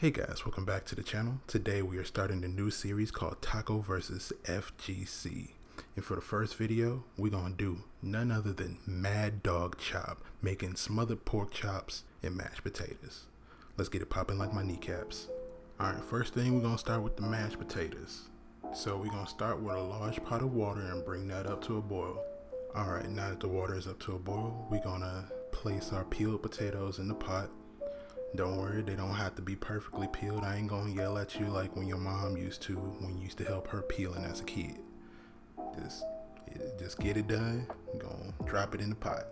Hey guys, welcome back to the channel. Today we are starting a new series called Taco versus FGC. And for the first video, we're gonna do none other than Mad Dog Chop, making smothered pork chops and mashed potatoes. Let's get it popping like my kneecaps. Alright, first thing we're gonna start with the mashed potatoes. So we're gonna start with a large pot of water and bring that up to a boil. Alright, now that the water is up to a boil, we're gonna place our peeled potatoes in the pot. Don't worry, they don't have to be perfectly peeled. I ain't gonna yell at you like when your mom used to when you used to help her peeling as a kid. Just get it done. Gonna drop it in the pot.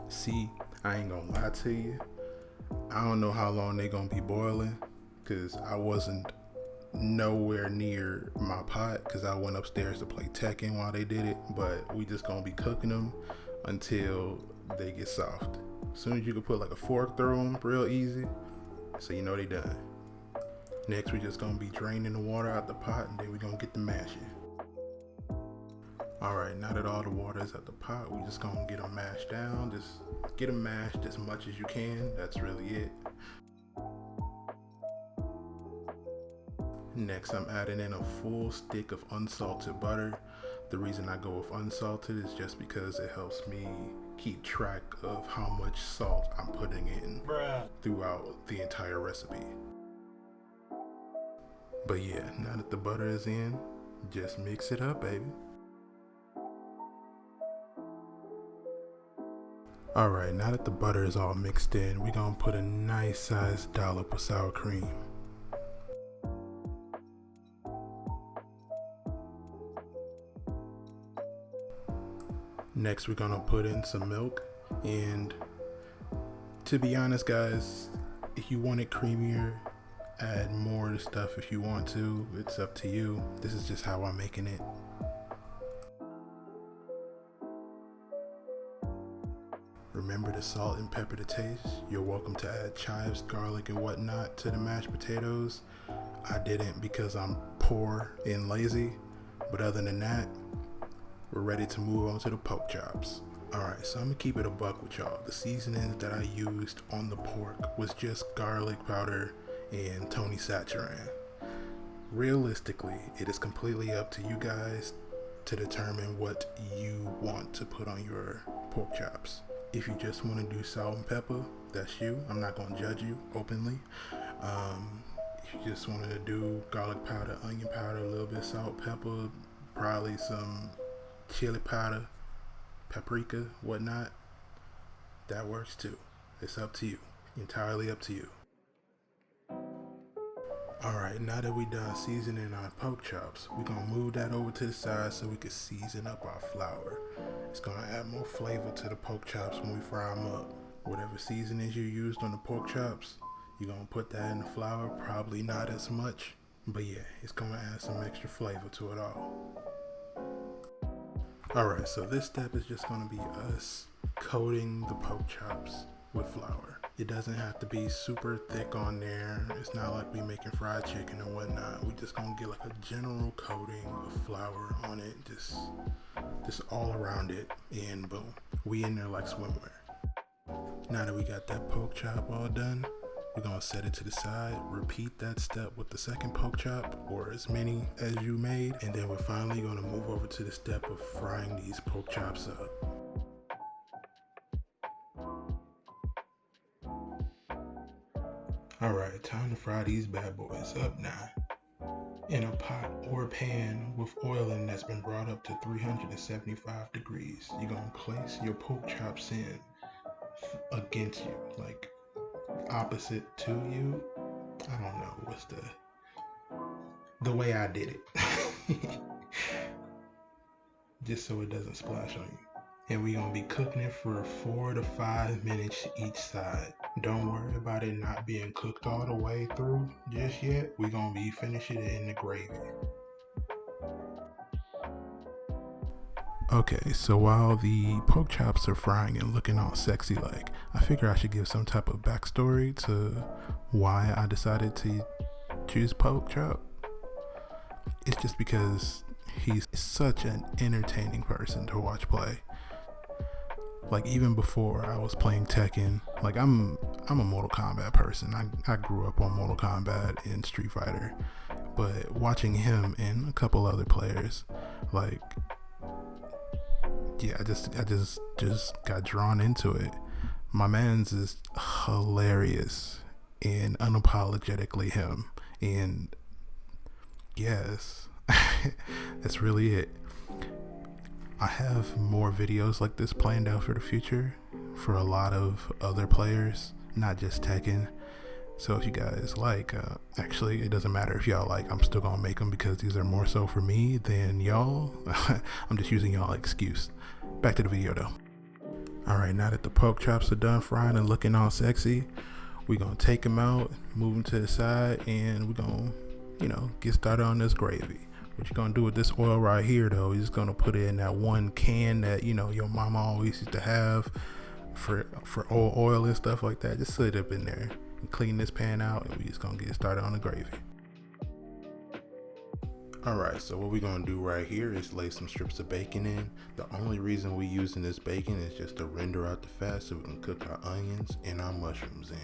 See, I ain't gonna lie to you. I don't know how long they gonna be boiling, cause I wasn't nowhere near my pot, cause I went upstairs to play Tekken while they did it. But we just gonna be cooking them until they get soft. As soon as you can put like a fork through them, real easy, so you know they done. Next, we just gonna be draining the water out the pot, and then we gonna get the mashing. Alright, now that all the water is at the pot, we just gonna get them mashed down. Just get them mashed as much as you can. That's really it. Next, I'm adding in a full stick of unsalted butter. The reason I go with unsalted is just because it helps me keep track of how much salt I'm putting in throughout the entire recipe. But yeah, now that the butter is in, just mix it up, baby. Alright, now that the butter is all mixed in, we're gonna put a nice sized dollop of sour cream. Next, we're gonna put in some milk, and to be honest guys, if you want it creamier, add more of the stuff if you want to. It's up to you. This is just how I'm making it. Remember to salt and pepper to taste. You're welcome to add chives, garlic, and whatnot to the mashed potatoes. I didn't because I'm poor and lazy, but other than that, we're ready to move on to the PokChops. Alright, so I'm gonna keep it a buck with y'all. The seasonings that I used on the pork was just garlic powder and Tony Chachere. Realistically, it is completely up to you guys to determine what you want to put on your pork chops. If you just want to do salt and pepper, that's you. I'm not gonna judge you openly. If you just wanted to do garlic powder, onion powder, a little bit of salt, pepper, probably some chili powder, paprika, whatnot, that works too. It's up to you. Entirely up to you. Alright, now that we done seasoning our pork chops, we're gonna move that over to the side so we can season up our flour. It's gonna add more flavor to the pork chops when we fry them up. Whatever seasonings you used on the pork chops, you're gonna put that in the flour. Probably not as much, but yeah, it's gonna add some extra flavor to it all. Alright, so this step is just going to be us coating the pork chops with flour. It doesn't have to be super thick on there. It's not like we making fried chicken or whatnot. We just going to get like a general coating of flour on it, just all around it, and boom, we in there like swimwear. Now that we got that pork chop all done, we're gonna set it to the side, repeat that step with the second pork chop, or as many as you made, and then we're finally gonna move over to the step of frying these pork chops up. Alright, time to fry these bad boys up now. In a pot or pan with oil in that's been brought up to 375 degrees, you're gonna place your pork chops in against you, like opposite to you. I don't know what's the way I did it. Just so it doesn't splash on you. And we're gonna be cooking it for 4 to 5 minutes each side. Don't worry about it not being cooked all the way through just yet. We're gonna be finishing it in the gravy. Okay, so while the pork chops are frying and looking all sexy like, I figure I should give some type of backstory to why I decided to choose pork chop. It's just because he's such an entertaining person to watch play. Like even before I was playing Tekken, like I'm I'm a Mortal Kombat person. I grew up on Mortal Kombat and Street Fighter, but watching him and a couple other players, like, yeah, I just got drawn into it. My man's is hilarious and unapologetically him, and yes, that's really it. I have more videos like this planned out for the future for a lot of other players, not just Tekken. So if you guys like, actually it doesn't matter if y'all like, I'm still gonna make them because these are more so for me than y'all. I'm just using y'all excuse. Back to the video though. Alright, now that the PokChops are done frying and looking all sexy, we're gonna take them out, move them to the side, and we're gonna, get started on this gravy. What you're gonna do with this oil right here though, you're just gonna put it in that one can that your mama always used to have for oil and stuff like that. Just sit it up in there and clean this pan out, and we just gonna get started on the gravy. Alright, so what we're gonna do right here is lay some strips of bacon in. The only reason we're using this bacon is just to render out the fat so we can cook our onions and our mushrooms in.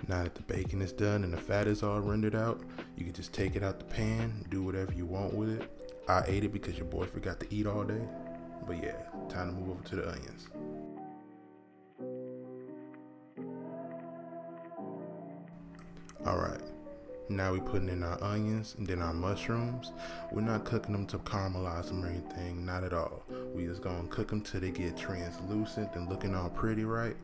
Now that the bacon is done and the fat is all rendered out, you can just take it out the pan, do whatever you want with it. I ate it because your boy forgot to eat all day. But yeah, time to move over to the onions. Alright, now we're putting in our onions and then our mushrooms. We're not cooking them to caramelize them or anything, not at all. We just gonna cook them till they get translucent and looking all pretty, right?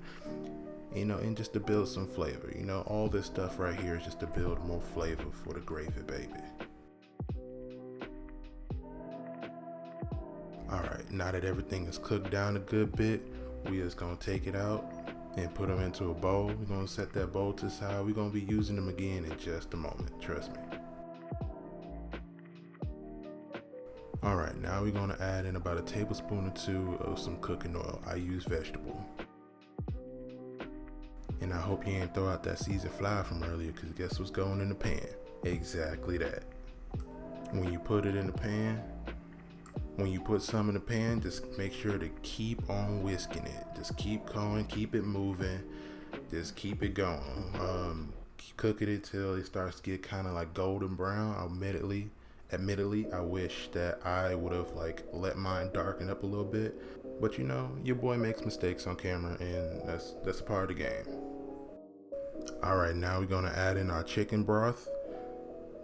And just to build some flavor. All this stuff right here is just to build more flavor for the gravy, baby. Alright, now that everything is cooked down a good bit, we just gonna take it out and put them into a bowl. We're gonna set that bowl to the side. We're gonna be using them again in just a moment, trust me. Alright, now we're gonna add in about a tablespoon or two of some cooking oil. I use vegetable. And I hope you ain't throw out that seasoned flour from earlier, because guess what's going in the pan? Exactly that. When you put it in the pan, when you put some in the pan, just make sure to keep on whisking it. Just keep going, keep it moving, just keep it going. Keep cooking it till it starts to get kind of like golden brown. Admittedly, I wish that I would have let mine darken up a little bit. But your boy makes mistakes on camera, and that's a part of the game. Alright, now we're gonna add in our chicken broth.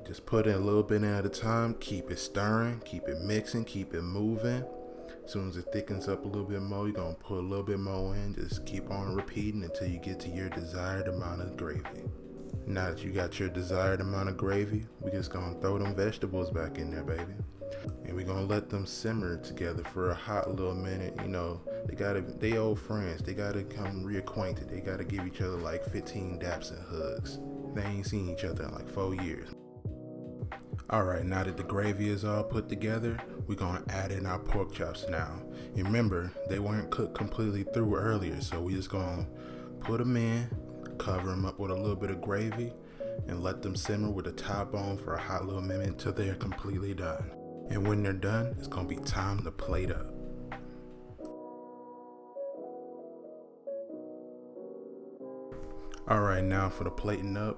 Just put in a little bit at a time. Keep it stirring, keep it mixing, keep it moving. As soon as it thickens up a little bit more, you're gonna put a little bit more in. Just keep on repeating until you get to your desired amount of gravy. Now that you got your desired amount of gravy, we just gonna throw them vegetables back in there, baby. And we're gonna let them simmer together for a hot little minute. They old friends. They gotta come reacquainted. They gotta give each other 15 daps and hugs. They ain't seen each other in 4 years. Alright, now that the gravy is all put together, we're gonna add in our pork chops now. And remember, they weren't cooked completely through earlier, so we just gonna put them in, cover them up with a little bit of gravy, and let them simmer with the top on for a hot little minute until they're completely done. And when they're done, it's gonna be time to plate up. Alright, now for the plating up,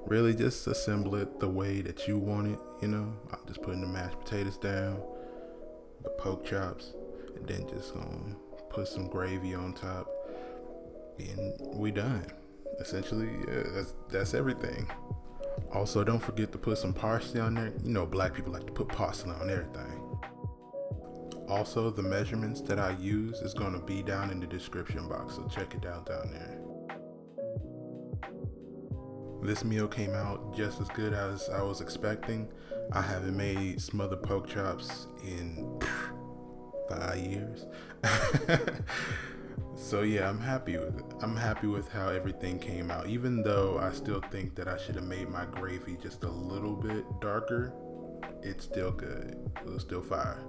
really just assemble it the way that you want it. I'm just putting the mashed potatoes down, the pork chops, and then just gonna put some gravy on top, and we done. Essentially, yeah, that's everything. Also, don't forget to put some parsley on there. Black people like to put parsley on everything. Also, the measurements that I use is going to be down in the description box, so check it out down there. This meal came out just as good as I was expecting. I haven't made smothered pork chops in 5 years. So yeah, I'm happy with it. I'm happy with how everything came out, even though I still think that I should have made my gravy just a little bit darker. It's still good. It was still fire.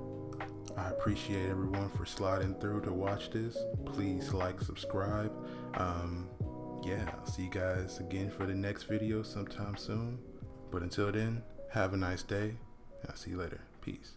I appreciate everyone for sliding through to watch this. Please like, subscribe. Yeah, I'll see you guys again for the next video sometime soon. But until then, have a nice day. I'll see you later. Peace.